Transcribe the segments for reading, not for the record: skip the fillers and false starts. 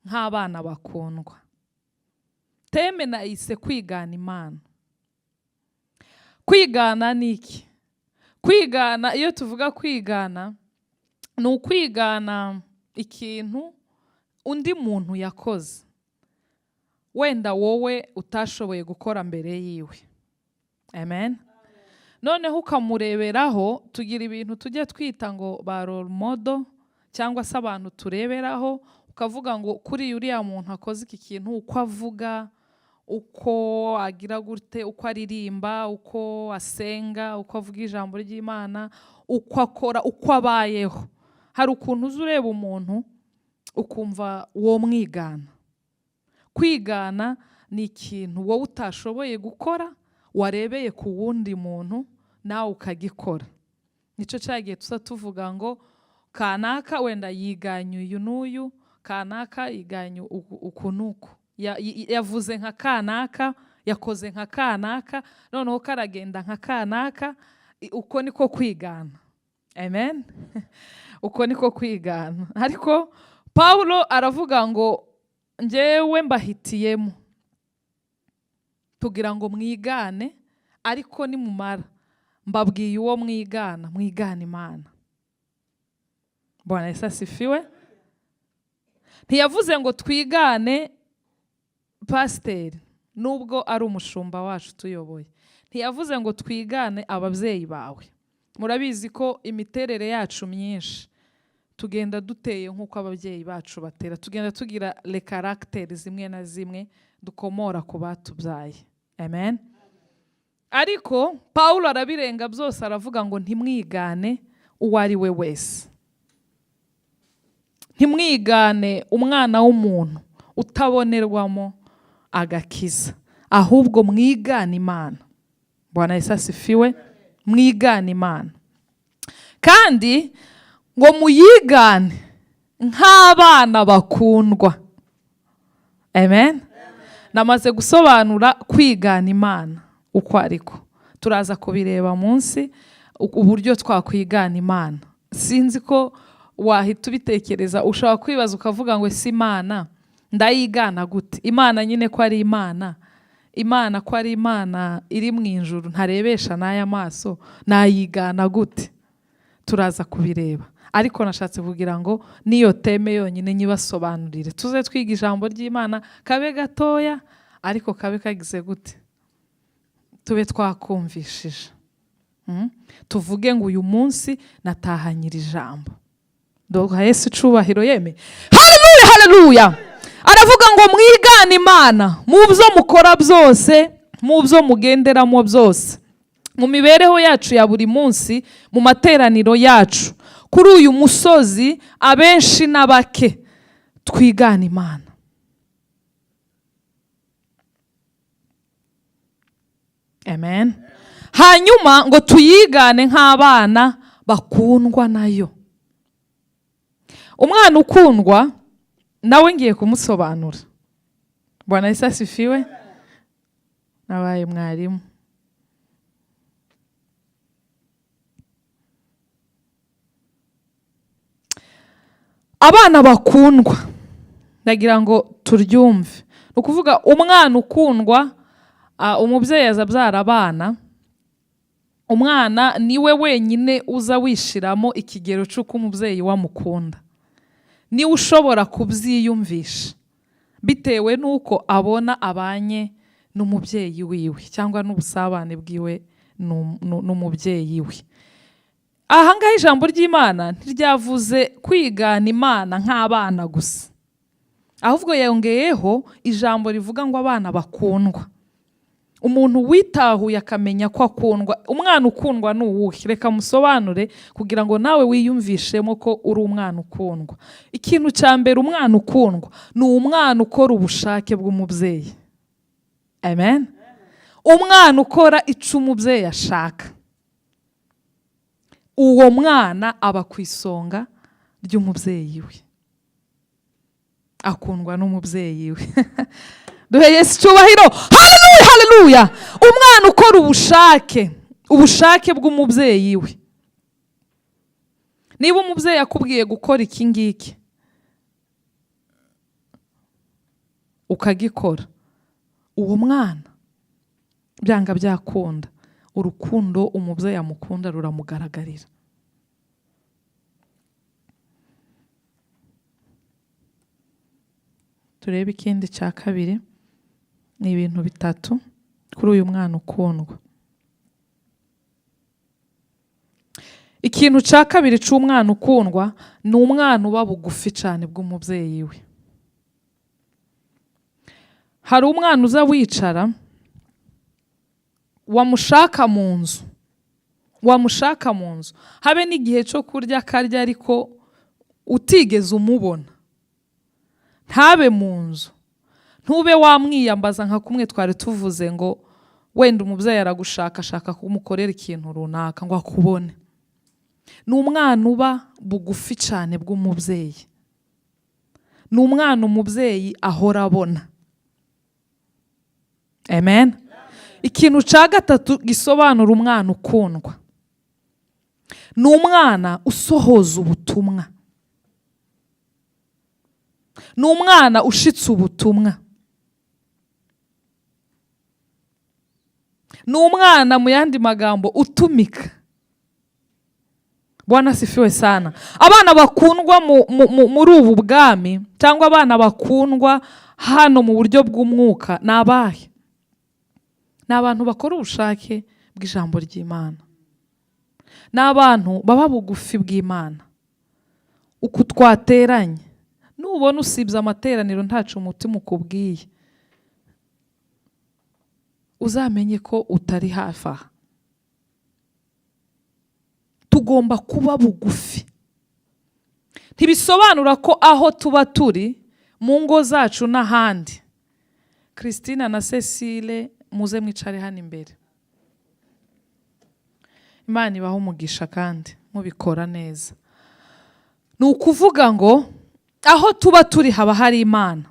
nk'abana bakundwa. Teme nayise kwigana Imana. Kwigana ni iki? Kwigana, iyo tuvuga kwigana, ni ukwigana ikintu undi muntu yakoze, wenda wowe utashoboye gukora mbere yiwe. Amen. Noneho ukamureberaho. Tugira ibintu tujye twita ngo ba role model, cyangwa se abantu tureberaho, ukavuga ngo kuri uriya muntu akoze iki kintu, uko avuga, uko agira gute, uko aririmba, uko asenga, uko avuga ijambo ry'Imana, uko akora, uko abayeho. Hari ukuntu uza ureba umuntu ukumva uwo mwigana. Kwigana ni ikintu wowe utashoboye gukora, warebeye ku wundi muntu nawe ukagikora. Nico cyagiye tuza tuvuga ngo kanaka wenda yiganye uyu n'uyu, kanaka yiganye uku n'uku, yavuze nka kanaka, yakoze nka kanaka, noneho karagenda nka kanaka. Uko niko kwigana. Amen. Uko niko kwigana. Ariko Paulo aravuga ngo njyewe mbahitiyemo tugira ngo mwigane, ariko nimumara mbabwiye uwo mwigana, mwigana Imana. Bwana Yesu asifiwe. Ntiyavuze ngo twigane pasiteri nubwo ari umushumba wacu tuyoboye. Ntiyavuze ngo twigane ababyeyi bawe. Murabizi ko imiterere yacu myinshi tugenda duteye nk'uko ababyeyi bacu batera. Tugenda tugira le caractère zimwe na zimwe dukomora ku batubyaye. Amen. Ariko Paulo arabirenga byose, aravuga ngo ntimwigane uwo ari we wese. Ntimwigane umwana w'umuntu utabonerwamo agakiza, ahubwo mwigane Imana. Bwana Yesu asifiwe. Mwigane Imana kandi ngo muyigane nk'abana bakundwa. Amen. Namaze gusobanura kwigana Imana uko ariko. Turaza kubireba munsi uburyo twakwigana Imana. Sinzi ko wahita ubitekereza, ushobora kwibaza ukavuga ngo si Imana ndayigana gute? Imana nyine ko ari Imana, Imana ko ari Imana iri mu ijuru ntarebesha n'aya maso, nayigana gute? Turaza kubireba. Ariko nashatse kugira ngo niyo teme yonyine nyibasobanurire. Tuze twiga ijambo ry'Imana kabe gatoya, ariko kabe kagize gute? Tube twakumvishije. Tuvuge ngo uyu munsi natahanyira ijambo. Doga Yesu cubahiro yeme. Haleluya, haleluya. Aravuga ngo mwigane Imana mu byo mukora byose, mu byo mugenderamo byose, mu mibereho yacu ya buri munsi, mu materaniro yacu, kuri uyu musozi abenshi n'abake, twigane Imana. Amen. Hanyuma ngo tuyigane nk'abana bakundwa nayo. Umwana ukundwa nawe ngiye kumusobanura. Bwana Yesu asifiwe. Nabaye mwarimu. Abana bakundwa ndagira ngo turyumve. Ukuvuga umwana ukundwa, umubyeyi azabyara abana. Umwana niwe wenyine uza wishiramo ikigero cy'uko umubyeyi wamukunda. Niwe ushobora kubyiyumvisha bitewe n'uko abona abanye n'umubyeyi wiwe, cyangwa n'ubusabane bwiwe n'umubyeyi we. Ahangaha ijambo ry'Imana ntiryavuze kwigana Imana nk'abana gusa, ahubwo yongeyeho ijambo rivuga ngo abana bakundwa. Umuntu witahuye akamenya ko akundwa. Umwana ukundwa ni uwuhe? Reka musobanure kugira ngo nawe wiyumvishemo ko uri umwana ukundwa. Ikintu cya mbere, umwana ukundwa ni umwana ukora ubushake bw'umubyeyi. Amen. Umwana ukora icyo umubyeyi ashaka, uwo mwana aba ku isonga ry'umubyeyi we, akundwa n'umubyeyi we. Duhe Yesu cyubahiro. Haleluya, haleluya. Umwana ukora ubushake bw'umubyeyi we. Niba umubyeyi akubwiye gukora iki ngiki, ukagikora, uwo mwana byanga byakunda urukundo umubyeyi amukunda ruramugaragarira. Turebe ikindi cya kabiri, ni ibintu bitatu kuri uyu mwana ukundwa. Ikintu cya kabiri cy'umwana ukundwa ni umwana uba bugufi cyane bw'umubyeyi we. Hari umwana uza wicara wamushaka mu nzu, habe n'igihe cyo kurya akarya ariko utigeze umubona, ntabe mu nzu, ntube wamwiyambaza nka kumwe twari tuvuze ngo wenda umubyeyi aragushaka ashaka kumukorera ikintu runaka ngo akubone. Ni umwana uba bugufi cyane bw'umubyeyi, ni umwana umubyeyi ahora abona. Amen. Ikintu cya gatatu gisobanura umwana ukundwa, ni umwana usohoza ubutumwa, ni umwana ushitse ubutumwa, ni umwana mu yandi magambo utumika. Bwana asifiwe sana. Abana bakundwa muri ubu bwami cyangwa abana bakundwa hano mu buryo bw'umwuka ni abahe? Ni abantu bakora ubushake bw'ijambo ry'Imana, ni abantu baba bugufi bw'Imana. Uku twateranye, nubona usibye amateraniro ntacu umutima ukubwiye, uzamenye ko utari hafi aha. Tugomba kuba bugufi. Ntibisobanura ko aho tuba turi mu ngo zacu n'ahandi. Christina na Cecile muze mwicare hano imbere. Imana ibaho umugisha kandi mubikora neza. Ni ukuvuga ngo aho tuba turi haba hari Imana,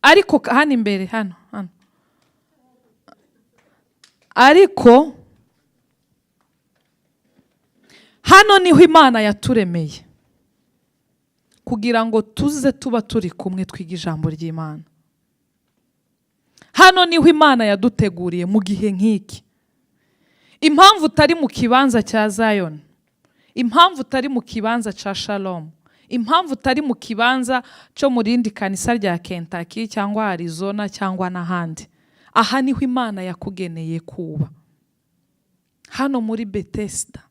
ariko hano imbere hano ariko hano niho Imana yaturemeye kugira ngo tuze tuba turi kumwe twiga ijambo ry'Imana. Hano niho Imana yaduteguriye mu gihe nk'iki. Impamvu utari mu kibanza cya Zion, impamvu utari mu kibanza cya Shalom, impamvu utari mu kibanza cyo mu rindi kanisa rya Kentucky cyangwa Arizona cyangwa n'ahandi, aha niho Imana yakugeneye kuba. Hano muri Bethesda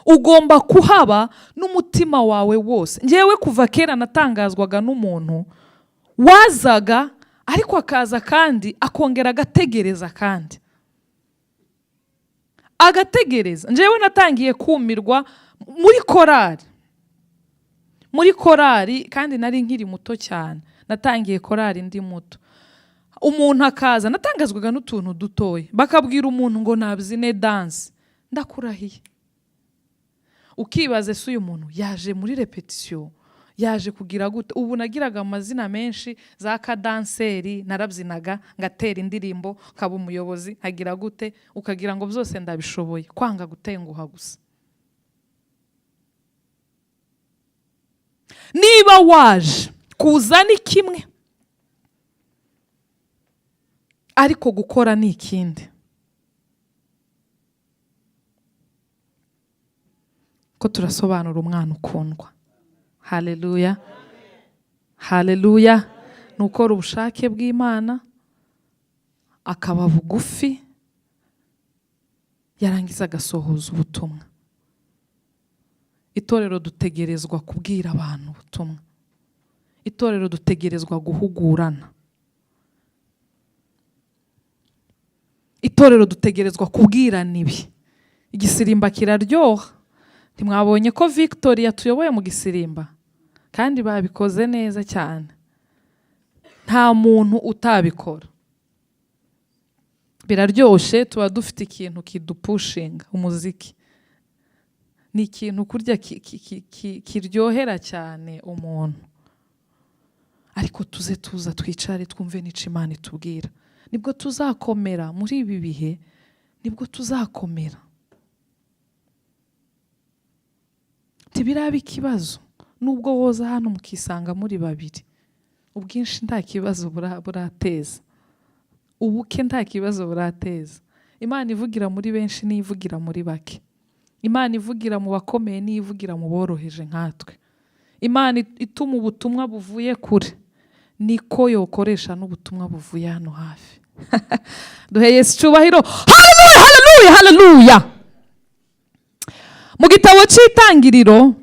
ugomba kuhaba n'umutima wawe wose. Njyewe kuva kera natangazwaga n'umuntu wazaga ariko akaza kandi akongera agategereza kandi agategereza. Njyewe natangiye kumirwa muri korari kandi nari nkiri muto cyane. Natangiye korari ndi muto. Umuntu akaza, natangazwaga n'utuntu dutoya, bakabwira umuntu ngo nabyine dance, ndakurahiye. Ukibaze se uyu muntu yaje muri repetition, yaje kugira gute? Ubu nagiraga amazina menshi, za kadanseri, narabyinaga ngatera indirimbo, kaba umuyobozi, hagira gute, ukagira ngo byose ndabishoboye. Kwanga gutenguha gusa. Niba waje kuza ni kimwe, ariko gukora ni ikindi. Ko turasobanura umwana ukundwa. Haleluya, haleluya. Ni ukora ubushake bw'Imana, akaba bugufi, yarangiza agasohoza ubutumwa. Itorero dutegerezwa kubwira abantu ubutumwa. Itorero dutegerezwa guhugurana. Itorero dutegerezwa kubwirana ibi. Igisirimba kiraryoha. Ntimwabonye ko Victoria tuyoboye mu gisirimba? Kandi babikoze neza cyane. Nta muntu utabikora. Biraryoshe, tuba dufite ikintu kidupushinga, umuziki. Ni ikintu kurya kiryohera cyane umuntu. Ariko tuze tuza twicare twumve n'icyo Imana itubwira. Nibwo tuzakomera muri ibi bihe, nibwo tuzakomera. Ntibiraba ikibazo nubwo woza hano mukisanga muri babiri, ubwinshi nta kibazo burateza, ubuke nta kibazo burateza. Imana ivugira muri benshi n'ivugira muri bake. Imana ivugira mu bakomeye n'ivugira mu boroheje nkatwe. Imana ituma ubutumwa buvuye kure niko yokoresha n'ubutumwa buvuye hano hafi. Duhe Yesu icyubahiro. Haleluya, haleluya, haleluya. Mu gitabo cy'Itangiriro,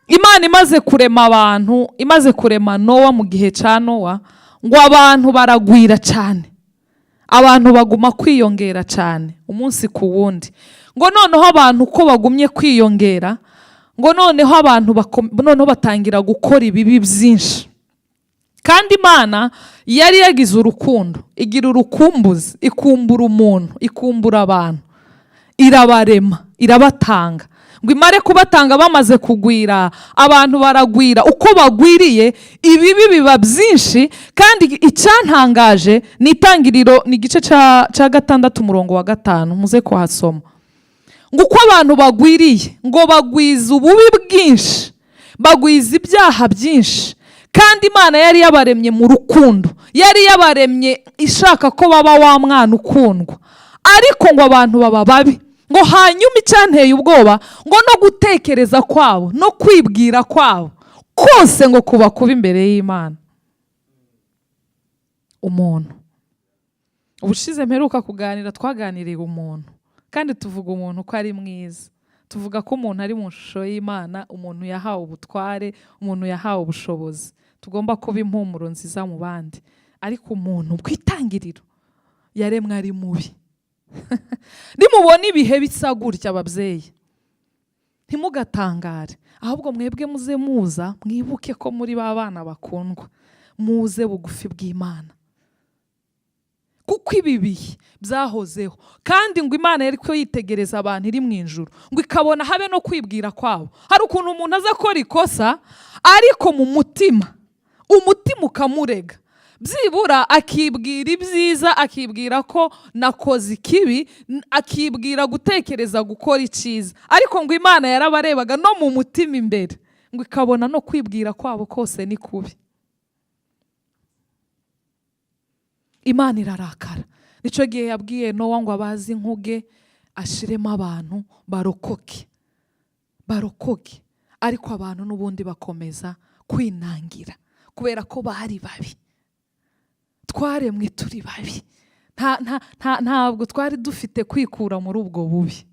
Imana imaze kurema abantu, imaze kurema Nowa mu gihe cya Nowa, ngo abantu baragwira cyane, abantu baguma kwiyongera cyane umunsi ku wundi. Ngo noneho abantu uko bagumye kwiyongera, ngo noneho abantu noneho batangira gukora ibibi byinshi. Kandi Imana yari yagize urukundo, igira urukumbuzi, ikumbura umuntu, ikumbura abantu, irabarema, irabatanga. Ngo imare kubatanga bamaze kugwira, abantu baragwira. Uko bagwiriye ibibi biba byinshi. Kandi icyantangaje ni Itangiriro, ni igice cya 6 umurongo wa 5, muze kuhasoma. Ngo uko abantu bagwiriye, ngo bagwiza ububi bwinshi, bagwiza ibyaha byinshi. Kandi Imana yari yabaremye mu rukundo, yari yabaremye ishaka ko baba wa mwana ukundwa. Ariko ngo abantu baba babi. Ngo hanyuma icyanteye ubwoba, ngo no gutekereza kwabo no kwibwira kwabo kose ngo kuba kuba imbere y'Imana. Umuntu, ubushize mperuka kuganira, twaganiriye umuntu, kandi tuvuga umuntu ko ari mwiza. Tuvuga ko umuntu ari mu shusho y'Imana, umuntu yahawe ubutware, umuntu yahawe ubushobozi, tugomba kuba impumuro nziza mu bandi. Ariko umuntu bw'Itangiriro yaremwe ari mubi. Nimubona ibihe bisa gutya ababyeyi, ntimugatangare, ahubwo mwebwe muze muza mwibuke ko muri ba bana bakundwa, muze bugufi bw'Imana. Kuko ibi bihe byahozeho, kandi ngo Imana yari ko yitegereza abantu iri mu ijuru, ngo ikabona habe no kwibwira kwabo. Hari ukuntu umuntu aza akora ikosa, ariko mu mutima, umutima ukamurega, byibura akibwira ibyiza, akibwira ko nakoze ikibi, akibwira gutekereza gukora icyiza. Ariko ngo Imana yarabarebaga no mu mutima imbere, ngo ikabona no kwibwira kwabo kose ni kubi. Imana irarakara. Nicyo gihe yabwiye Nowa ngo abaze inkuge ashiremo abantu barokoke, barokoke. Ariko abantu n'ubundi bakomeza kwinangira kubera ko bari babi. Twaremwe turi babi, ntabwo twari dufite kwikura muri ubwo bubi.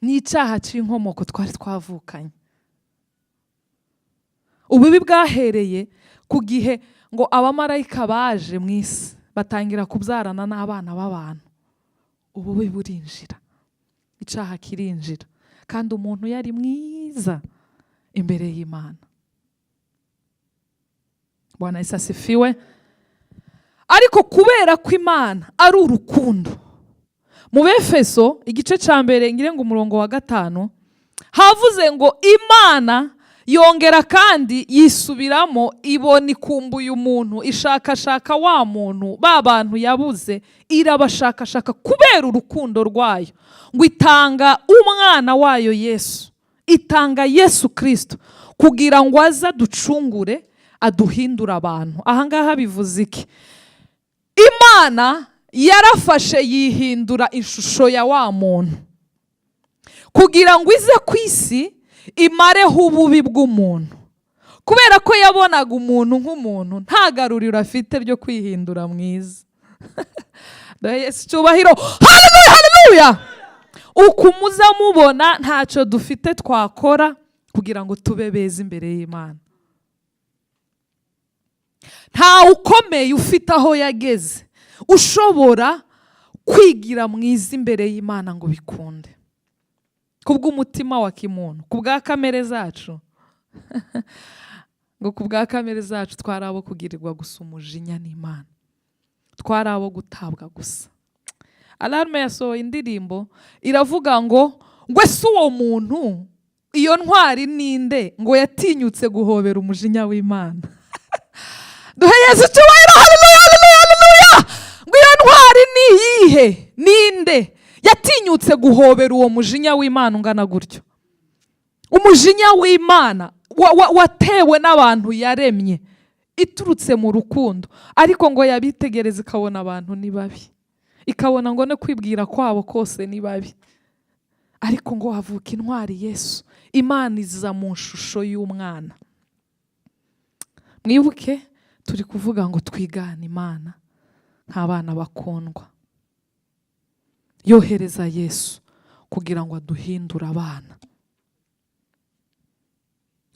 Ni icyaha cy'inkomoko twari twavukanye. Ububi bwahereye ku gihe ngo abamarayika baje mu isi batangira kubyarana n'abana b'abantu. Ububi burinjira, icyaha kirinjira, kandi umuntu yari mwiza imbere y'Imana. Bwana Yesu asifiwe. Ariko kubera ko Imana ari urukundo, mu Befeso igice cya 1 ngire ngo umurongo wa 5 havuze ngo Imana yongera kandi yisubiramo, ibona ikumbuye umuntu, ishakashaka wa muntu, ba bantu yabuze irabashakashaka kubera urukundo rwayo, ngo itanga umwana wayo Yesu, itanga Yesu Kristo kugira ngo aza ducungure, aduhindura abantu. Ahangaha bivuze iki? Imana yarafashe yihindura ishusho ya wa muntu kugira ngo ize ku isi imareho ububi bw'umuntu. Kubera ko yabonaga umuntu nk'umuntu, nta garuriro afite ryo kwihindura mwiza. Yesu icyubahiro. Haleluya, haleluya. Uko muza mubona ntacyo dufite twakora kugira ngo tube beza imbere y'Imana. Nta ukomeye ufite aho yageze ushobora kwigira mwiza imbere y'Imana ngo bikunde. Kubw'umutima wa kimuntu, kubwa kamere zacu, ngo kubwa kamere zacu twari abo kugirirwa gusa umujinya n'Imana, twari abo gutabwa gusa. Alarme yasohoye indirimbo iravuga ngo ese uwo muntu, iyo ntwari ninde ngo yatinyutse guhobera umujinya w'Imana? Duhe Yesu icyubahiro. Haleluya, haleluya, haleluya. Ngo iyo ntwari ni iyihe? Ninde yatinyutse guhobera uwo mujinya w'Imana ungana gutyo? Umujinya w'Imana watewe n'abantu yaremye, iturutse mu rukundo, ariko ngo yabitegereza ikabona abantu ni babi, ikabona ngo no kwibwira kwabo kose ni babi, ariko ngo havuka intwari Yesu. Imana iza mu shusho y'umwana. Mwibuke turi kuvuga ngo twigane Imana nk'abana bakundwa. Yohereza Yesu kugira ngo aduhindure abana,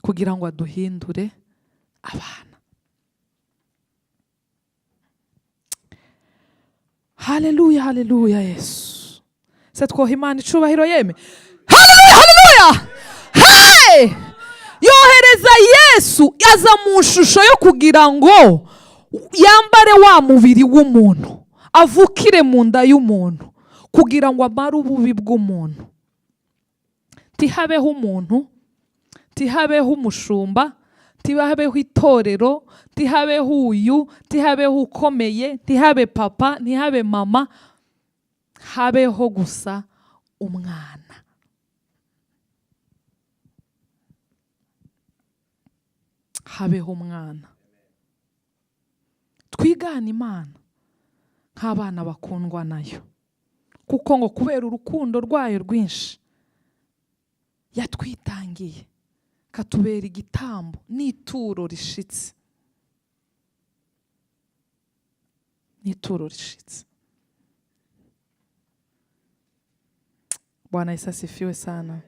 kugira ngo aduhindure abana. Haleluya, haleluya Yesu. Se twoha Imana icubahiro yeme. Haleluya, haleluya. Hey! Yohereza Yesu aza mu shusho yo kugira ngo yambare wa mubiri w'umuntu, avukire mu nda y'umuntu, kugira ngo amare ububi bw'umuntu. Tihabeho umuntu, tihabeho umushumba, tihabeho itorero, tihabeho uyu, tihabeho ukomeye, tihabe papa, ntihabe mama, habeho gusa umwana. Habeho umwana. Twigane Imana nk'abana bakundwa nayo, kuko ngo kubera urukundo rwayo rwinshi yatwitangiye, katubera igitambo n'ituro rishitse. N'ituro rishitse. Bwana Yesu asifiwe sana.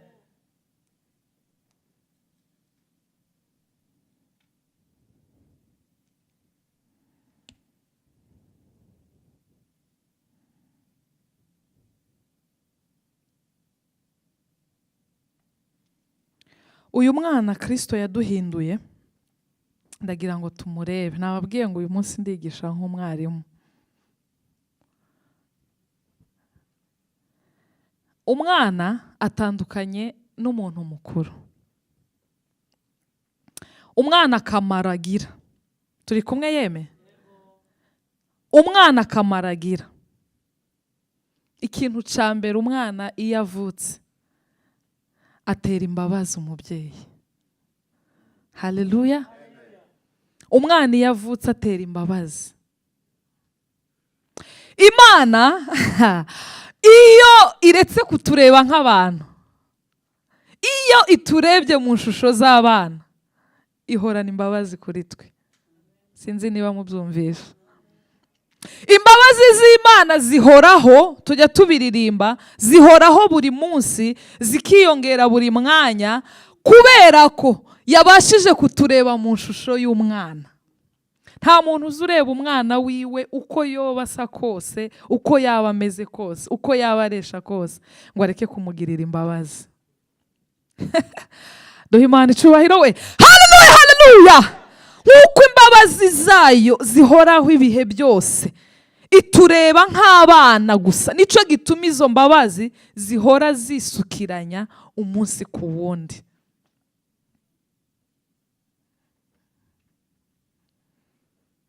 Uyu mwana Kristo yaduhinduye, ndagira ngo tumurebe. Nababwiye ngo uyu munsi ndigisha nk'umwarimu. Umwana atandukanye n'umuntu mukuru. Umwana akamaragira. Turi kumwe yeme? Umwana akamaragira. Ikintu ca mbere umwana iyo avutse atera imbabazi umubyeyi. Haleluya. Umwana iyo avutse atera imbabazi. Imana iyo iretse kutureba nk'abantu, iyo iturebye mu shusho z'abana, ihorana imbabazi kuri twe. Sinzi niba mubyumvisha. Imbabazi z'Imana zihoraho, tujya tubiririmba, zihoraho buri munsi, zikiyongera buri mwanya, kubera ko yabashije kutureba mu shusho y'umwana. Nta muntu uzi ureba umwana wiwe uko yoba asa kose, uko yaba ameze kose, uko yaba aresha kose, ngo areke kumugirira imbabazi. Duhe Imana icubahiro we. Haleluya, haleluya. Nk'uko imbabazi zayo zihoraho ibihe byose, itureba nk'abana gusa. Nico gituma izo mbabazi zihora zisukiranya umunsi ku wundi.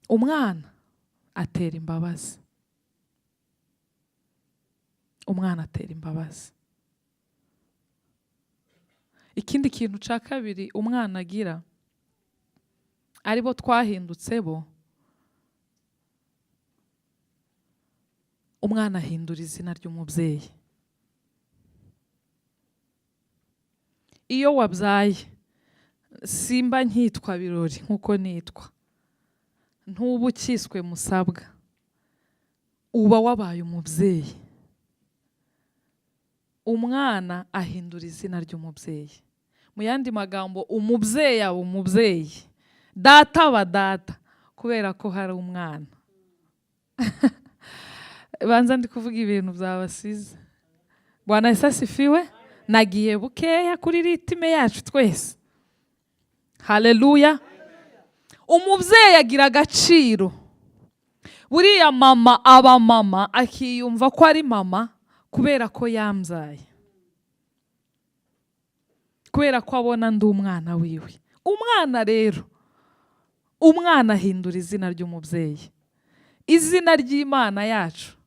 Umwana atera imbabazi. Umwana atera imbabazi. Ikindi kintu ca kabiri umwana agira, aribo twahindutse bo, umwana ahindura izina ry'umubyeyi. Iyo wabyaye, simba nkitwa Birori nk'uko nitwa, ntuba ukiswe Musabwa, uba wabaye umubyeyi. Umwana ahindura izina ry'umubyeyi. Mu yandi magambo, umubyeyi aba umubyeyi, data aba data, kubera ko hari umwana. Banza ndi kuvuga ibintu byabasize. Bwana Yesu asifiwe. Nagiye bukeya kuri ritime yacu twese. Haleluya. Umubyeyi agira agaciro. Buriya mama aba mama akiyumva ko ari mama kubera ko yambyaye, kubera ko abona ndi umwana wiwe. Umwana rero, umwana ahindura izina ry'umubyeyi. Izina ry'Imana yacu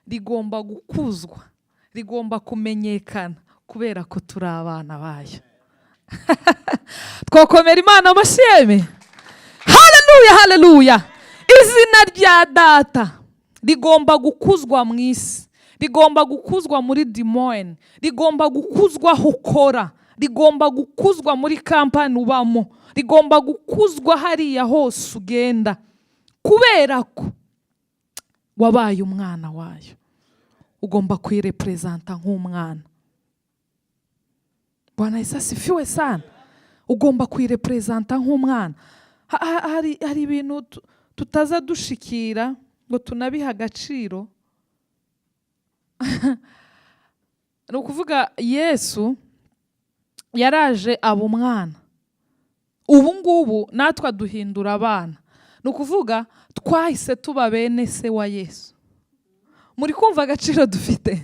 rigomba gukuzwa, rigomba kumenyekana, kubera ko turi abana bayo. Twakomera Imana amashyi. Haleluya, haleluya. Izina rya data rigomba gukuzwa mu isi, rigomba gukuzwa muri Dimoine, rigomba gukuzwa aho ukora, rigomba gukuzwa muri kampani ubamo, rigomba gukuzwa hariya hose ugenda, kubera ko wabaye umwana wayo. Ugomba kuyirepresenta nk'umwana. Bwana Yesu asifiwe sana. Ugomba kuyirepresenta nk'umwana. Hari ibintu tutaza dushikira ngo tunabiha agaciro. Ni ukuvuga Yesu yaraje aba umwana. Ubu ngubu natwe aduhindura abana. Ni ukuvuga twahise tuba bene se wa Yesu. Muri kumva agaciro dufite?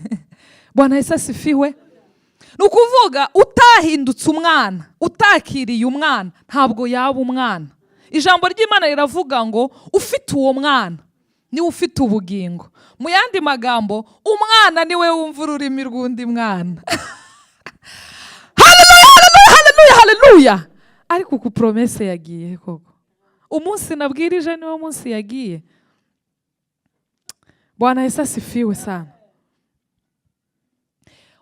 Bwana Yesu asifiwe. Ni ukuvuga utahindutse umwana, utakiriye umwana, ntabwo yaba umwana. Ijambo ry'Imana riravuga ngo ufite uwo mwana niwe ufite ubugingo. Mu yandi magambo, umwana niwe wumva ururimi rw'undi mwana. Haleluya, haleluya, haleluya, haleluya. Ariko ku promese yagiye koko. Umunsi nabwirije niwo munsi yagiye. Bwana Yesu asifiwe sana.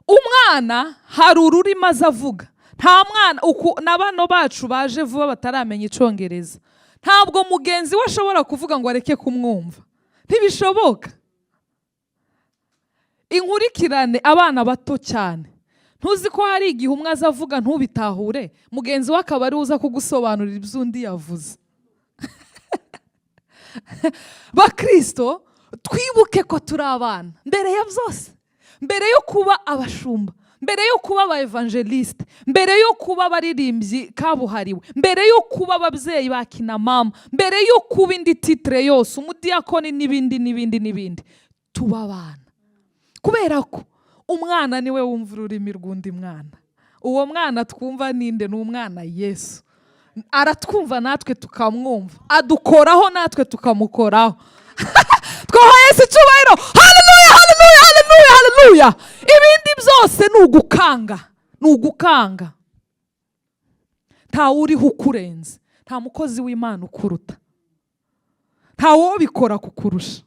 Umwana hari ururimi aza avuga. Nta mwana n'abana bacu baje vuba bataramenya Icyongereza. Ntabwo mugenzi we ashobora kuvuga ngo areke kumwumva. Ntibishoboka. Inkurikirane abana bato cyane. Ntuzi ko hari igihe umwe azavuga ntubitahure, mugenzi we akaba ari uza kugusobanurira iby'undi yavuze. Bakristo, twibuke ko turi abana mbere ya byose, mbere yo kuba abashumba, mbere yo kuba aba evangeliste, mbere yo kuba abaririmbyi kabuhariwe, mbere yo kuba ababyeyi ba kinamama, mbere yo kuba indi titre yose, umudiyakoni n'ibindi, tuba abana. Kubera ko umwana niwe wumva ururimi rw'undi mwana. Uwo mwana twumva ninde? Ni umwana Yesu. Aratwumva natwe tukamwumva, adukoraho natwe tukamukoraho. Twaha Yesu icyubahiro. Haleluya, haleluya, haleluya, haleluya. Ibindi byose ni ugukanga. Nta uriho ukurenze, nta mukozi w'Imana ukuruta, nta wo bikora kukurusha,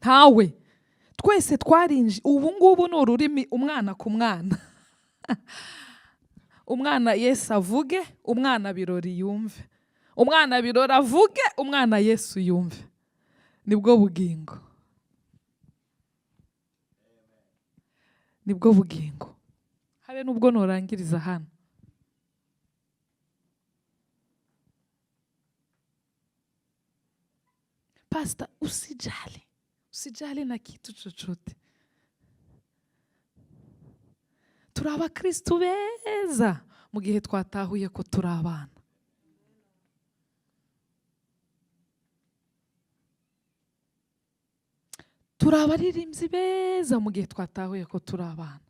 ntawe. Twese twarinje. Ubu ngubu ni ururimi umwana ku mwana. Umwana Yesu avuge, umwana birori yumve. Umwana birori avuge, umwana Yesu yumve. Nibwo bugingo. Nibwo bugingo. Habe nubwo norangiriza hano. Pastor, usijali na kitu chochote. Turi abakristo beza mu gihe twatahuye ko turi abana. Turi abaririmbyi beza mu gihe twatahuye ko turi abana.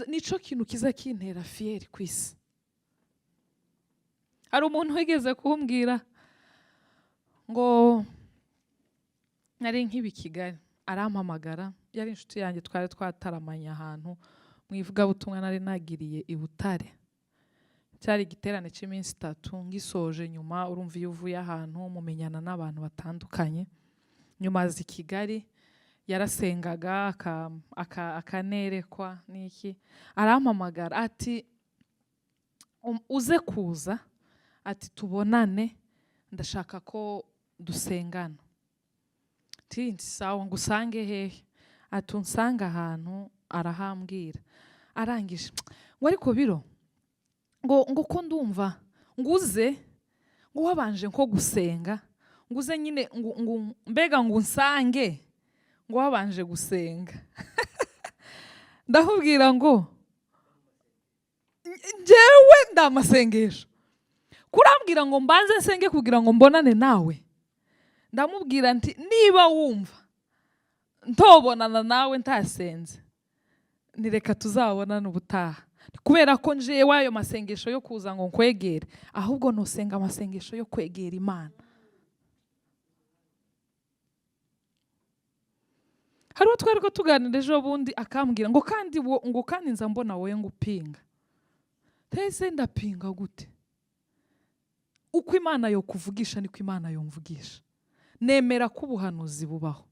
Nico kintu kiza kintera fieri ku isi. Hari umuntu wigeze kumbwira ngo nari nk'ibi Kigali, arampamagara, yari inshuti yanjye, twari twataramanye ahantu mu ivugabutumwa nari nagiriye i Butare. Cyari igiterane cy'iminsi 3, ngisoje nyuma urumva iyo uvuye ahantu mumenyana n'abantu batandukanye. Nyuma azi Kigali, yarasengaga akanerekwa n'iki, arampamagara ati uze kuza, ati tubonane, ndashaka ko dusengana. Tinti sawa, ngusange hehe? Ati unsanga ahantu, arahambwira. Arangije ngo ariko biro ngo ko ndumva nguze ngo wabanje nko gusenga, nguze nyine mbega ngo unsange ngo wabanje gusenga. Ndahubwira ngo njyewe ndamasengesho, kurambwira ngo mbanze nsenge kugira ngo mbonane nawe. Ndamubwira nti niba wumva ntobonana nawe ntasenze, nireka tuzabonana ubutaha, kubera ko nje wayo masengesho yo kuza ngo nkwegere, ahubwo nosenga amasengesho yo kwegera Imana. Hariho twari ko tuganira ejo bundi akambwira ngo kandi nza mbona wowe ngupinga. tese ndapinga gute? Uko Imana yo kuvugisha niko Imana yomvugisha. Nemera ko ubuhanuzi bubaho,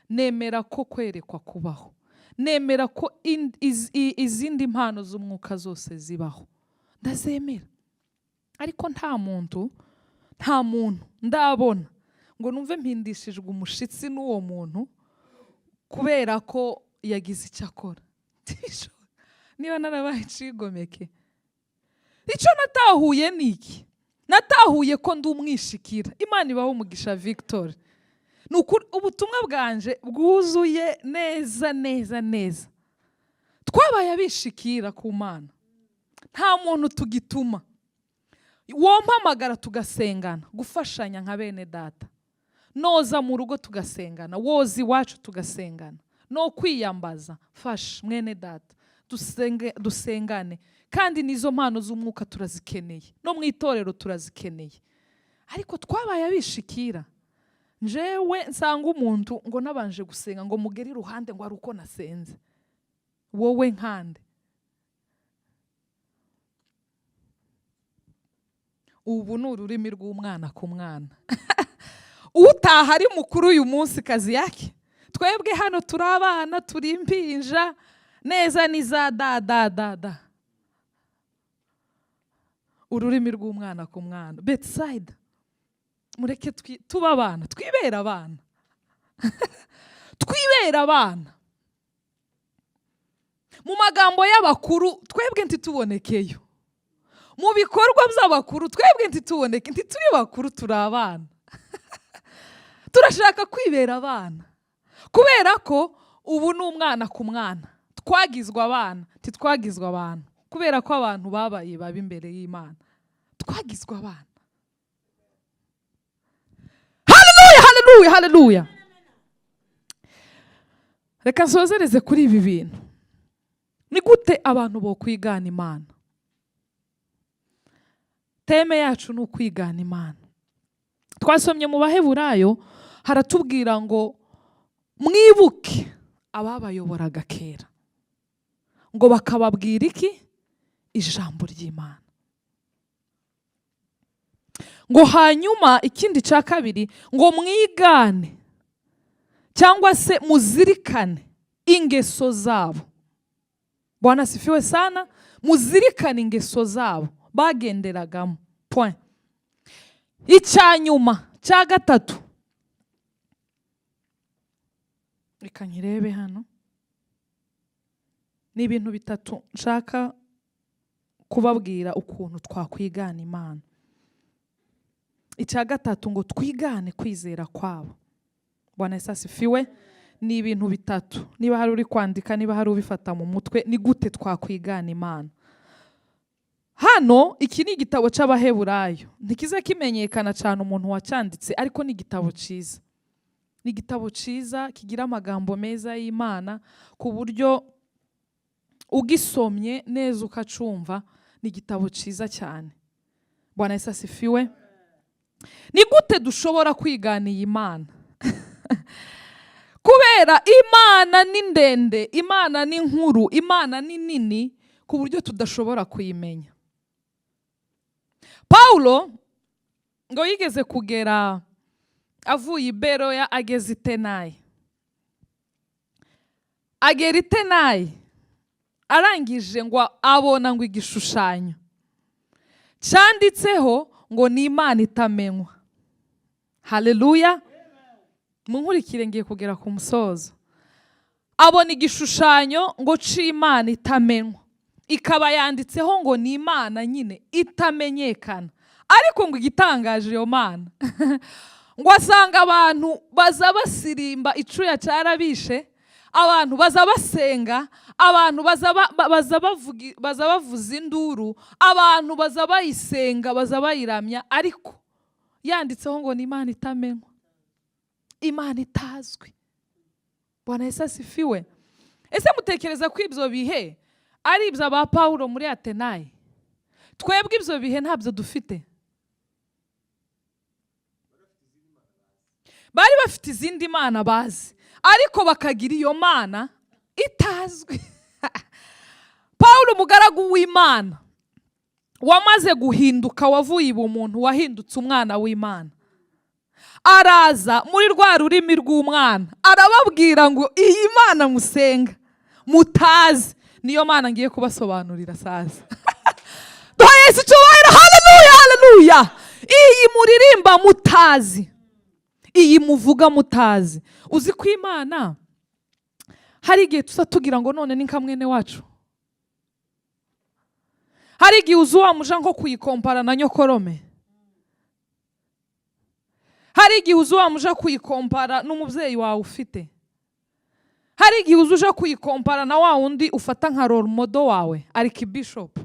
nemera ko kwerekwa kubaho, nemera ko izindi mpano z'umwuka zose zibaho, ndazemera. Ariko nta muntu ndabona ngo numve mpindishijwe umushitsi n'uwo muntu kubera ko yagize icyo akora. Niba narabaye icigomeke, icyo natahuye ni iki? Natahuye ko ndi umwishikira. Imana ibaho umugisha Victor. Ubutumwa bwanje bwuzuye neza neza neza. Twabaye abishikira ku Mana, nta muntu tugituma. Wompamagara tugasengana, gufashanya nka bene data. Noza mu rugo tugasengana, woza iwacu tugasengana. No kwiyambaza, fasha mwene data, dusengane. Kandi nizo mpano z'umwuka turazikeneye, no mu itorero turazikeneye. Ariko twabaye abishikira. Njewe nsanga umuntu ngo nabanje gusenga ngo mugere iruhande ngo ari uko nasenze. Wowe nkande. Ubu ni ururimi rw'umwana ku mwana. Utaha ari mukuru uyu munsi kazi yake. Twebwe hano turi abana, turi impinja, neza ni za da. Ururimi rw'umwana ku mwana. Bethsaida, mureke tuba abana, twibera abana. Twibera abana. Mu magambo y'abakuru twebwe ntitubonekeyo. Mu bikorwa by'abakuru twebwe ntituboneke, ntituri bakuru, turi abana. Turashaka kwibera abana kubera ko ubu ni umwana ku mwana. Twagizwe abana, ntitwagizwe abantu kubera ko abantu babaye babi imbere y'Imana. Twagizwe abana. Haleluya, haleluya, haleluya. Reka nsozereze kuri ibi bintu. Ni gute abantu bo kwigana Imana? Teme yacu ni ukwigana Imana. Twasomye mu Baheburayo haratubwira ngo mwibuke ababayoboraga kera, ngo bakababwira iki? Ijambo ry'Imana. Ngo hanyuma ikindi cya kabiri ngo mwigane cyangwa se muzirikane ingeso zabo. Bwana asifiwe sana. Muzirikane ingeso zabo bagenderagamo. Point. Icyanyuma cya gatatu, reka nkirebe hano, ni ibintu bitatu nshaka kubabwira ukuntu twakwigana Imana. Icya gatatu ngo twigane kwizera kwabo. Bwana Yesu asifiwe. Ni ibintu bitatu. Niba hari uri kwandika, niba hari ubifata mu mutwe, ni gute twakwigana Imana. Hano iki ni igitabo cy'Abaheburayo. Ntikize kimenyekana cyane umuntu wacyanditse, ariko ni igitabo cyiza. Ni igitabo cyiza kigira amagambo meza y'Imana ku buryo ugisomye neza ukacumva. Ni igitabo cyiza cyane. Bwana Yesu asifiwe. Ni gute dushobora kwigana iyi Imana? Kubera Imana ni ndende, Imana ni nkuru, Imana ni nini ku buryo tudashobora kuyimenya. Paulo ngo yigeze kugera avuye i Beroya ageze i Tenayi. Agera i Tenayi arangije ngo abona ngo igishushanyo cyanditseho ngo ni Imana itamenywa. Haleluya. Munkurikire ngiye kugera ku musozo. Abona igishushanyo ngo c'Imana itamenywa, ikaba yanditseho ngo ni Imana nyine itamenyekana. Ariko ngo igitangaje iyo Mana ngo asanga abantu baza basirimba, icuya cyarabishe, abantu baza basenga, abantu baza bavuza induru, abantu baza bayisenga, baza bayiramya, ariko yanditseho ngo ni Imana itamenywa, Imana itazwi. Bwana Yesu asifiwe. Ese mutekereza ko ibyo bihe ari ibyo aba Paulo muri Atenayi? Twebwe ibyo bihe ntabyo dufite. Bari bafite izindi mana bazi, ariko bakagira iyo Mana itazwi. Paulo umugaragu w'Imana wamaze guhinduka, wavuye ubumuntu, wahindutse umwana w'Imana, araza muri rwa rurimi rw'umwana arababwira ngo iyi Mana musenga mutazi niyo Mana ngiye kubasobanurira sasa. Duha Yesu icyubahiro. Haleluya, haleluya. Iyi muririmba mutazi, iyi muvuga mutazi. Uzi ko Imana hari igihe tuza tugira ngo none ni nka mwene wacu. Hari igihe uzi wamuja nko kuyikompara na nyokorome. Hari igihe uzi wamuja kuyikompara n'umubyeyi wawe ufite. Hari igihe uzi uja kuyikompara na wa wundi ufata nka role model wawe, Archbishop.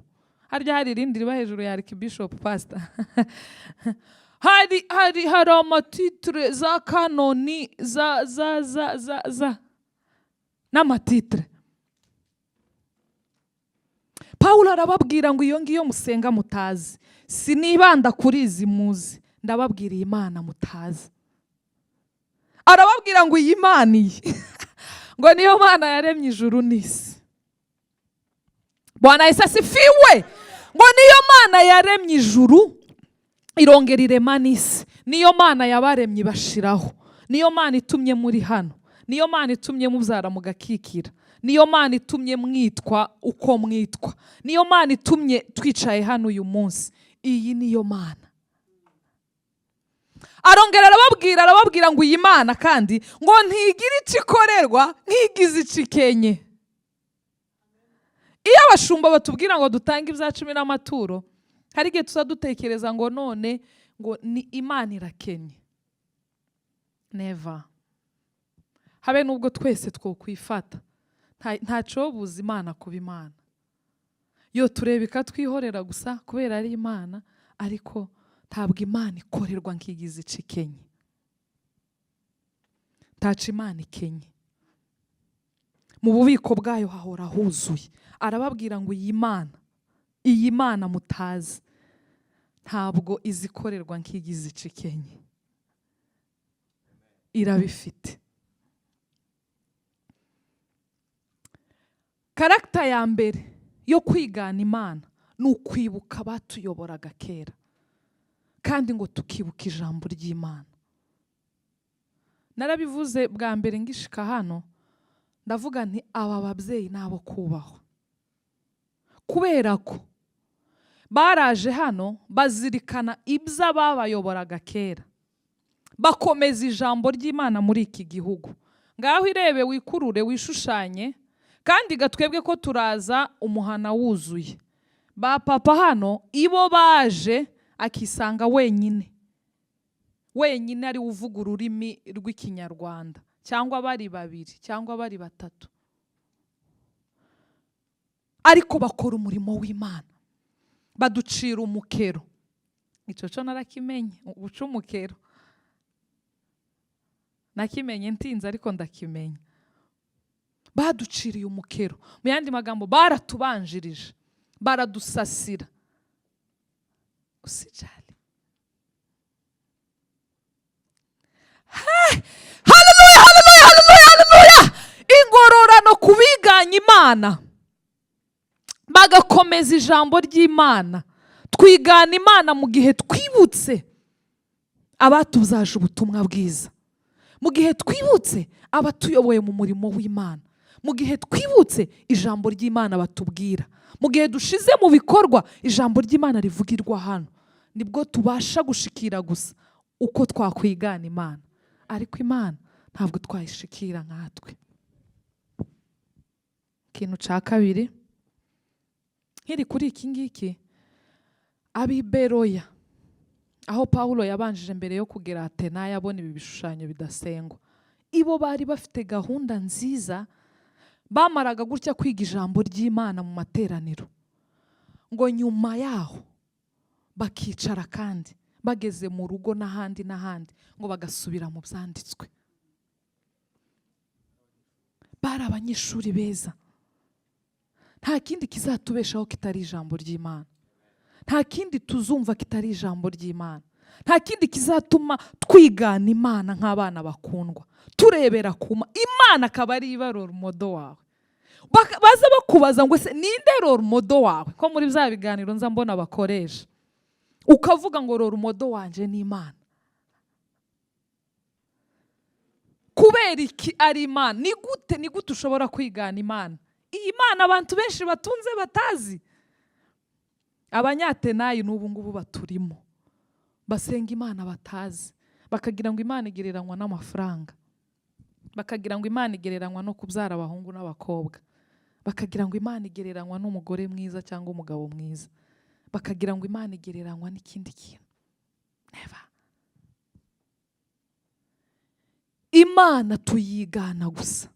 Harya hari irindi riba hejuru ya Archbishop pastor. hari amatitre za kanoni za n'amatitre. Pawulo arababwira ngo iyo ngiyo musenga mutazi, sinibanda kuri izi muzi, ndababwira iyi Mana mutazi. Arababwira ngo iyi Mana iyi ngo niyo Mana yaremye ijuru n'isi. Bwana Yesu asifiwe. Ngo niyo Mana yaremye ijuru irongera irema n'isi. Niyo Mana yabaremye ibashiraho. Niyo Mana itumye muri hano. Niyo Mana itumye mubyara mugakikira. Niyo Mana itumye mwitwa uko mwitwa. Niyo Mana itumye twicaye hano uyu munsi. Iyi niyo Mana. Arongera arababwira ngo iyi Mana kandi ngo ntigira icyo ikorerwa nkigize icikenye. Iyo abashumba batubwira ngo dutange ibya 10 n'amaturo, hari igihe tuza dutekereza ngo none ngo ni Imana irakenye. Never. Habe nubwo twese twokwifata, ntaco buza Imana kuba Imana. Yo tureba ikatwihorera gusa kubera ari Imana, ariko ntabwo Imana ikorerwa nkigize icikenye. Taca Imana ikenye. Mu bubiko bwayo hahora huzuye. Arababwira ngo iyi Mana mutazi ntabwo izikorerwa nkigize icikenye. Irabifite. Karakta ya mbere yo kwigana Imana ni ukwibuka batuyoboraga kera, kandi ngo tukibuka ijambo ry'Imana. Narabivuze bwa mbere ngishika hano, ndavuga nti aba babyeyi nabo kubahwa, kubera ko baraje hano bazirikana ibyo ababayoboraga kera, bakomeza ijambo ry'Imana muri iki gihugu. Ngaho irebe wikurure wishushanye, kandi gatwebwe ko turaza umuhana wuzuye. Ba papa hano ibo baje akisanga wenyine ari uvuga ururimi rw'Ikinyarwanda, cyangwa bari babiri cyangwa bari batatu, ariko bakora umurimo w'Imana, baducira umukero. Icyo cyo narakimenye, ubuca umukero nakimenye ntinze, ariko ndakimenye. Baduciriye umukero, mu yandi magambo baratubanjirije, baradusasira. Usijali. Haleluya, haleluya, haleluya, haleluya. Ingororano kubiganya Imana, bagakomeza ijambo ry'Imana. Twigana Imana mu gihe twibutse abatuzaje ubutumwa bwiza, mu gihe twibutse abatuyoboye mu murimo w'Imana, mu gihe twibutse ijambo ry'Imana batubwira, mu gihe dushize mu bikorwa ijambo ry'Imana rivugirwa hano, nibwo tubasha gushikira gusa uko twakwigana Imana. Ariko Imana ntabwo twayishikira nkatwe. Ikintu cya kabiri, nkiri kuri iki ngiki, ab'i Beroya, aho Pawulo yabanjije mbere yo kugera Atena yabona ibi bishushanyo bidasengwa, ibo bari bafite gahunda nziza. Bamaraga gutya kwiga ijambo ry'Imana mu materaniro, ngo nyuma yaho bakicara kandi bageze mu rugo n'ahandi ngo bagasubira mu byanditswe. Bari abanyeshuri beza. Nta kindi kizatubeshaho kitari ijambo ry'Imana, nta kindi tuzumva kitari ijambo ry'Imana, nta kindi kizatuma twigana Imana nk'abana bakundwa, turebera kuma Imana akaba ari ibarora umudo wawe. baza bakubaza ngo ese ninde role model wawe, ko muri bya biganiro nza mbona bakoresha, ukavuga ngo role model wanje ni Imana. Kubera iki ari Imana? Ni gute ushobora kwigana Imana? Iyi Mana abantu benshi batunze batazi. Abanyatenayi n'ubu ngubu baturimo basenga Imana batazi, bakagira ngo Imana igereranywa n'amafaranga, bakagira ngo Imana igereranywa no kubyara abahungu n'abakobwa, bakagira ngo Imana igereranywa n'umugore mwiza cyangwa umugabo mwiza, bakagira ngo Imana igereranywa n'ikindi kintu. Never. Imana tuyigana gusa,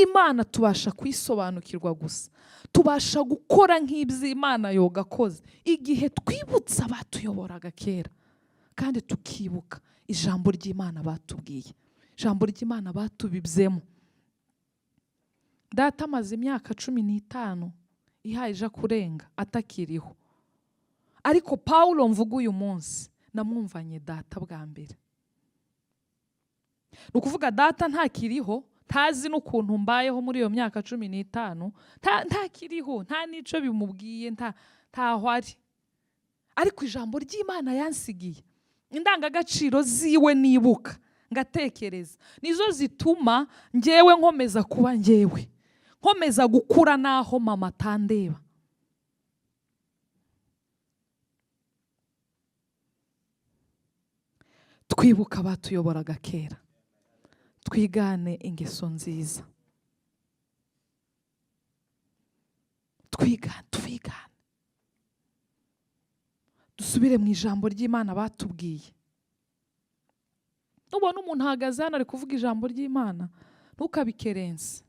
Imana tubasha kwisobanukirwa gusa, tubasha gukora nk'ibyo Imana yogakoze igihe twibutsa abatuyoboraga kera, kandi tukibuka ijambo ry'Imana batubwiye, ijambo ry'Imana batubibyemo. Data amaze imyaka 15 ihaye ija kurenga atakiriho, ariko Paulo mvuga uyu munsi namwumvanye data bwa mbere. Ni ukuvuga data ntakiriho, tazi n'ukuntu mbayeho muri iyo myaka 15, ntakiriho, nta nico bimubwiye, ntaho ari. Ariko ijambo ry'Imana yansigiye, indangagaciro ziwe nibuka ngatekereza, nizo zituma njyewe nkomeza kuba njyewe, nkomeza gukura naho mama atandeba. Twibuka abatuyoboraga kera, twigane ingeso nziza, twigane, dusubire mu ijambo ry'Imana batubwiye. Nubona umuntu ahagaze hano ari kuvuga ijambo ry'Imana, ntukabikerense.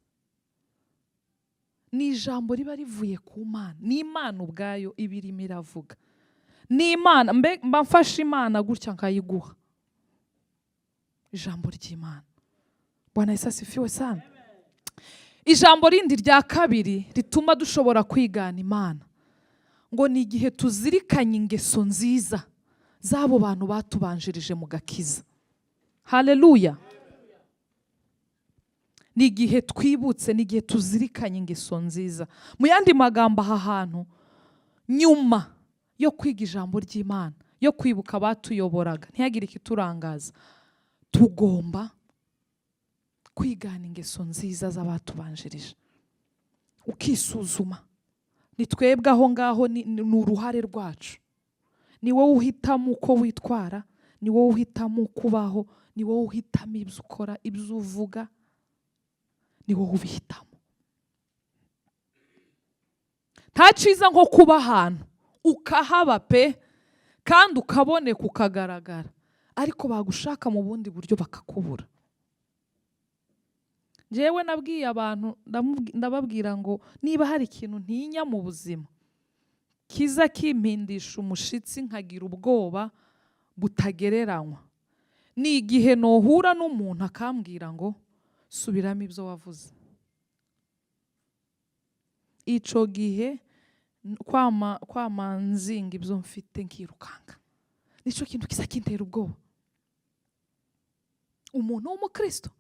Ni ijambo riba rivuye ku Mana, ni Imana ubwayo ibirimo iravuga, ni Imana. Mba mfashe Imana gutya nkayiguha ijambo ry'Imana. Bwana Yesu asifiwe sana. Ijambo rindi rya kabiri rituma dushobora kwigana Imana, ngo ni igihe tuzirikanye ingeso nziza z'abo bantu batubanjirije mu gakiza. Haleluya. Ni igihe twibutse, ni igihe tuzirikanye ingeso nziza. Mu yandi magambo, aha hantu nyuma yo kwiga ijambo ry'Imana, yo kwibuka abatuyoboraga, ntihagire ikiturangaza, tugomba kwigana ingeso nziza z'abatubanjirije. Ukisuzuma, ni twebwe aho ngaho, ni uruhare rwacu. Ni wowe uhitamo uko witwara, ni wowe uhitamo uko ubaho, ni wowe uhitamo ibyo ukora, ibyo uvuga, ni wowe ubihitamo. Nta cyiza nko kuba ahantu ukahaba pe, kandi ukaboneka ukagaragara, ariko bagushaka mu bundi buryo bakakubura. Jewe nabwiye abantu, ndababwira ngo niba hari ikintu ntinya mu buzima kiza kimpindisha umushitsi nkagira ubwoba butagereranywa, ni igihe nohura n'umuntu akambwira ngo subiramo ibyo wavuze. Ico gihe kwama nzinga ibyo mfite nkirukanga, nico kintu kiza kintera ubwoba. Umuntu w'umukristo,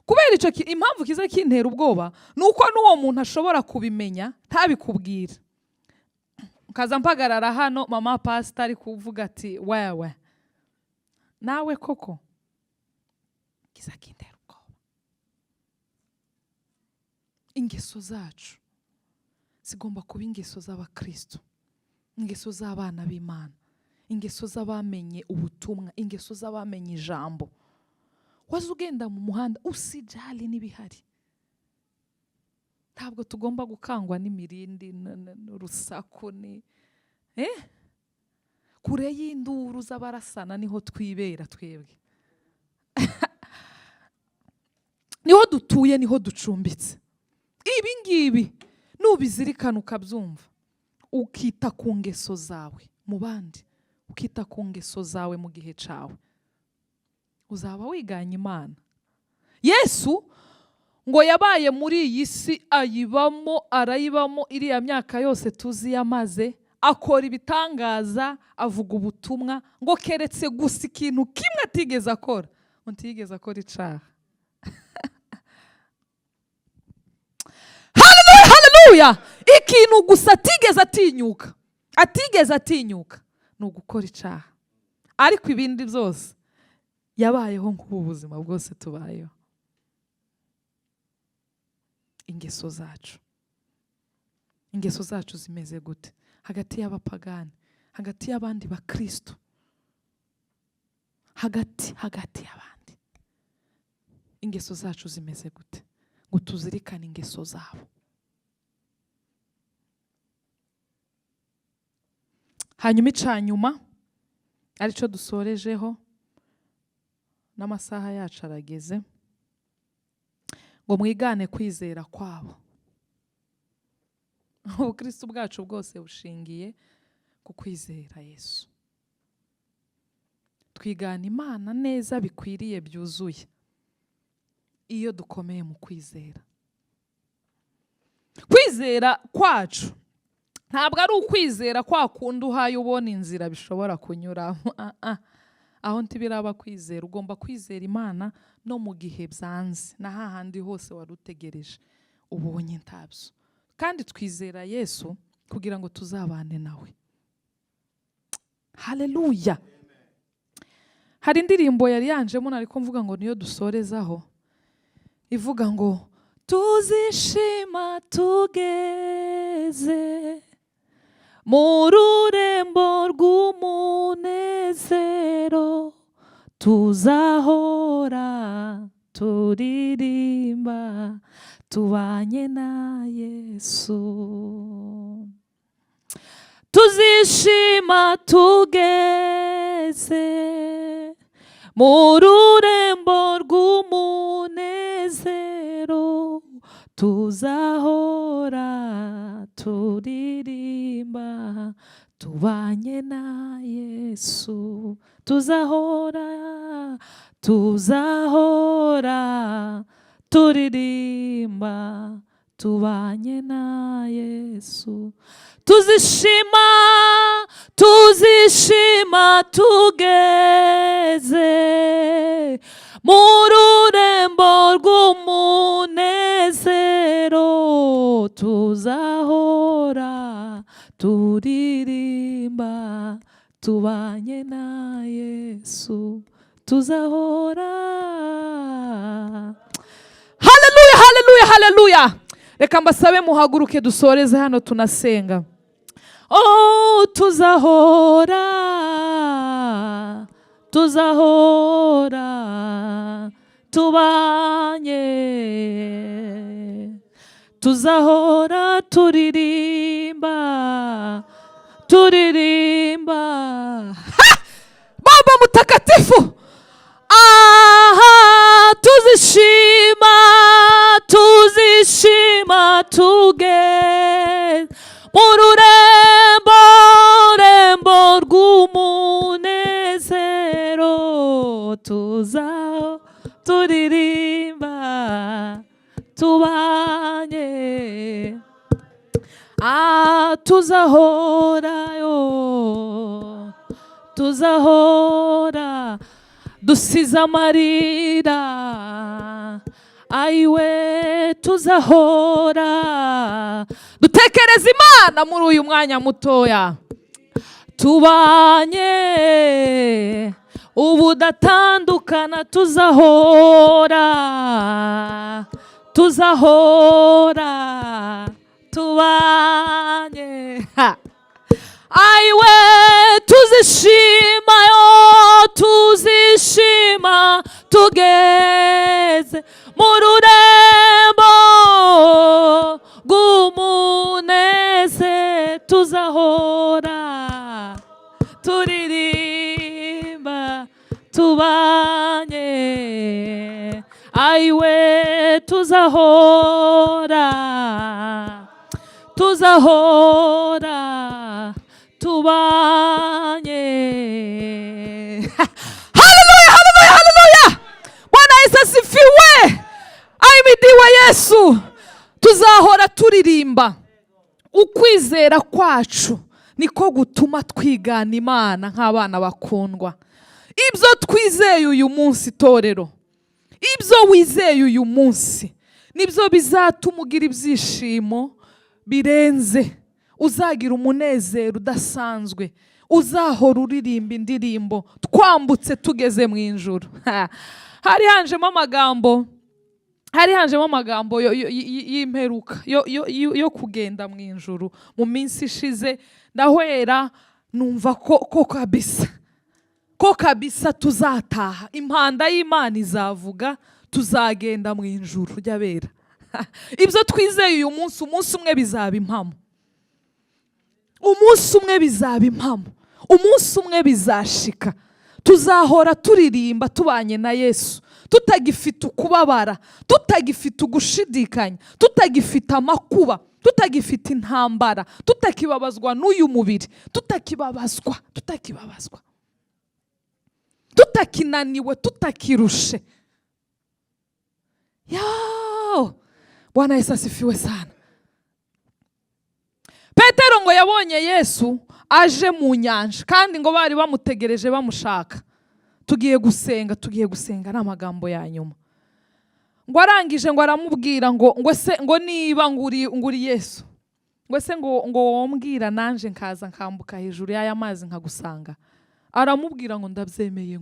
kubera ico impamvu kiza kintera ubwoba, nuko n'uwo muntu ashobora kubimenya ntabikubwira. Kaza mpagarara hano mama pastor ari kuvuga ati wewe nawe koko, kiza kintera ubwoba. Ingeso zacu zigomba kuba ingeso z'abakristo, ingeso z'abana b'Imana, ingeso z'abamenye ubutumwa, ingeso z'abamenye ijambo. Waza ugenda mu muhanda usijali n'ibihari. Ntabwo tugomba gukangwa n'imirindi n'urusaku kure y'induru z'abarasana niho twibera twebwe. Niho dutuye, niho ducumbitse. Ibi ngibi nubizirikana ukabyumva, ukita ku ngeso zawe mu bandi, ukita ku ngeso zawe mu gihe cawe, uzaba wiganye Imana. Yesu ngo yabaye muri iyi si, ayibamo, arayibamo iriya myaka yose tuzi yamaze, akora ibitangaza, avuga ubutumwa, ngo keretse gusa ikintu kimwe atigeze akora, ntigeze akora icaha. haleluya. Ikintu gusa atigeze atinyuka ni ugukora icyaha, ariko ibindi byose yabayeho nk'ubu buzima bwose tubayeho. Ingeso zacu zimeze gute hagati y'abapagani, hagati y'abandi bakristo, hagati y'abandi? Ingeso zacu zimeze gute ngo tuzirikane ingeso zabo? Hanyuma icanyuma arico dusorejeho, n'amasaha yacu arageze, ngo mwigane kwizera kwabo. Ubukristo bwacu bwose bushingiye ku kwizera Yesu. Twigana Imana neza bikwiriye byuzuye iyo dukomeye mu kwizera. Kwizera kwacu ntabwo ari ukwizera kwa kundi uhaye ubona inzira bishobora kunyuramo. Aho ntibiraba kwizera. Ugomba kwizera Imana no mu gihe byanze, na hahandi hose wari utegereje ubonye ntabyo. Kandi twizera Yesu kugira ngo tuzabane nawe. Haleluya. Hari indirimbo yari yanjemo nariko mvuga ngo niyo dusorezaho, ivuga ngo tuzishima tugeze mu rurembo rw'umunezero, tuzahora turirimba tubanye na Yesu. Tuzishima tugeze mu rurembo rw'umunezero, tuzahora turirimba tubanye na Yesu. Tuzahora turirimba tubanye na Yesu. Tuzishima tugeze mu rurembo rw'umunezero, tuzahora turirimba tubanye na Yesu. Tuzahora. Haleluya, haleluya, haleluya. Reka mbasabe muhaguruke dusoreze hano tunasenga. Oh, tuzahora tubanye, tuzahora turirimba Baba mutakatifu. Aha, tuzishima tugeze mu rurembo rw'umunezero, tuzaho turirimba tubanye. Tuzahora dusize amarira, ayiwe tuzahora dutekereza Imana muri uyu mwanya mutoya. Tubanye ubudatandukana, tuzahora tubanye. Ayiwe tuzishima tugeze mu rurembo rw'umunezero, tuzahora turirimba tubanye. Ayiwe tuzahora tubanye. Haleluya, haleluya, haleluya. Bwana Yesu asifiwe. Ahimidiwe Yesu. Tuzahora turirimba. Ukwizera kwacu niko gutuma twigana Imana nk'abana bakundwa. Ibyo twizeye uyu munsi torero, ibyo wizeye uyu munsi, nibyo bizatuma ugira ibyishimo birenze, uzagira umunezero udasanzwe, uzahora uririmba indirimbo twambutse tugeze mu ijuru. hari hanjemo amagambo y'imperuka yo kugenda mu ijuru. Mu minsi ishize ndahwera numva ko kabisa tuzataha, impanda y'Imana izavuga, tuzagenda mu ijuru ry'abera. Ibyo twizeye uyu munsi, umunsi umwe bizaba impamo, umunsi umwe bizaba impamo, umunsi umwe bizashika. Tuzahora turirimba tubanye na Yesu, tutagifite ukubabara, tutagifite ugushidikanya, tutagifite amakuba, tutagifite intambara, tutakibabazwa n'uyu mubiri, tutakibabazwa, tutakinaniwe, tutakirushe. Bwana Yesu asifiwe sana. Petero ngo yabonye Yesu aje mu nyanja, kandi ngo bari bamutegereje bamushaka. Tugiye gusenga n'amagambo ya nyuma. Ngo arangije ngo aramubwira ngo niba nguri Yesu, ngo wombwira nanje nkaza nkambuka hejuru y'aya mazi nkagusanga. Aramubwira ngo ndabyemeye,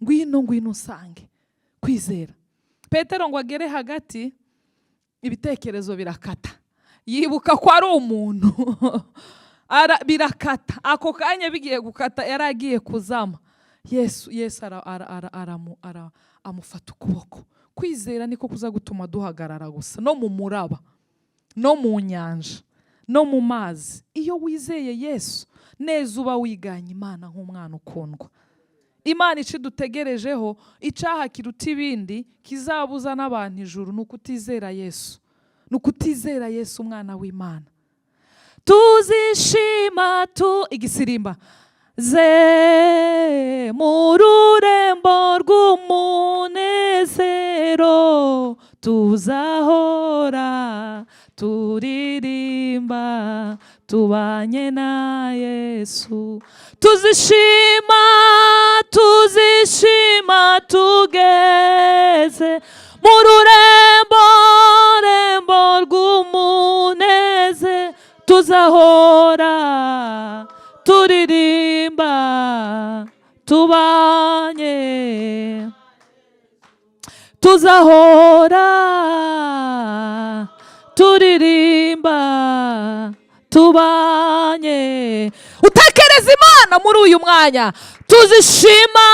ngwino usange. Kwizera. Petero ngo agere hagati, ibitekerezo birakata, yibuka ko ari umuntu. Birakata, ako kanya bigiye gukata yaragiye kuzama. Yesu amufata ukuboko. Kwizera niko kuza gutuma duhagarara gusa, no mu muraba, no mu nyanja, no mu mazi. Iyo wizeye Yesu neza uba wiganye Imana nk'umwana ukundwa. Imana idutegerejeho, icyaha kiruta ibindi kizabuza n'abantu ijuru, ni ukutizera Yesu, umwana w'Imana. Tuzishima igisirimba ze mu rurembo rw'umunezero, tuzahora turirimba tubanye na Yesu. Tuzishima tugeze mu rurembo rw'umunezero, tuzahora turirimba tubanye, tuzahora turirimba tubanye. Utekereza Imana muri uyu mwanya. Tuzishima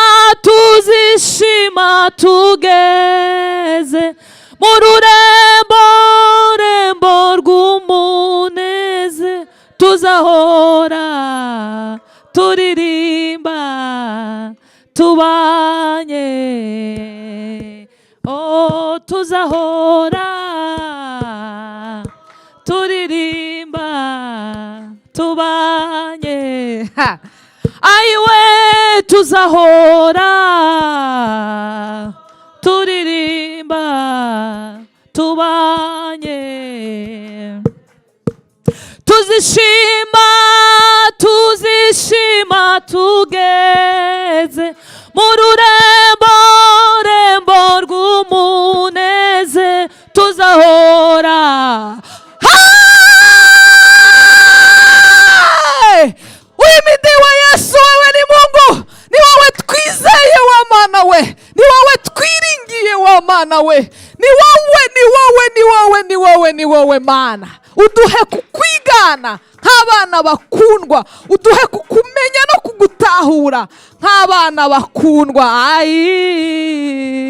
tugeze mu rurembo rw'umunezero, tuzahora turirimba tubanye. Oh, tuzahora turirimba tubanye. Ayiwe, tuzahora turirimba tubanye. Tuzishima tugeze mu rurembo rw'umunezero, tuzahora. Uhimidiwe Yesu, wewe ni Mungu, ni wowe twizeye wa Mana we, ni wowe twiringiye wa Mana we, ni wowe Mana. Uduhe kukwigana nk'abana bakundwa, uduhe kukumenya no kugutahura nk'abana bakundwa.